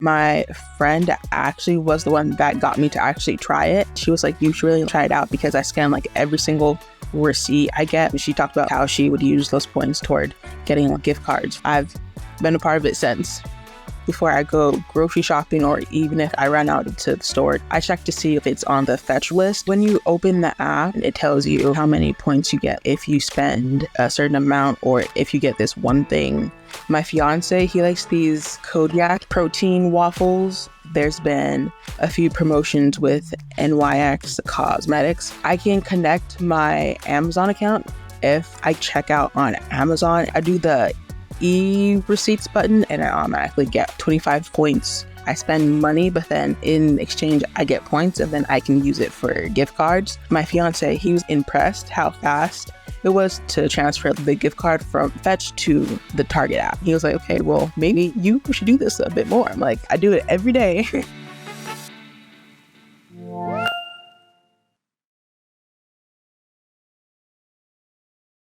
My friend actually was the one that got me to actually try it. She was like, you should really try it out because I scan like every single receipt I get. She talked about how she would use those points toward getting gift cards. I've been a part of it since. Before I go grocery shopping or even if I run out to the store, I check to see if it's on the fetch list. When you open the app, it tells you how many points you get if you spend a certain amount or if you get this one thing. My fiance, he likes these Kodiak protein waffles. There's been a few promotions with NYX Cosmetics. I can connect my Amazon account. If I check out on Amazon, I do the e-receipts button and I automatically get 25 points. I spend money, but then in exchange, I get points and then I can use it for gift cards. My fiance, he was impressed how fast it was to transfer the gift card from Fetch to the Target app. He was like, okay, well, maybe you should do this a bit more. I'm like, I do it every day.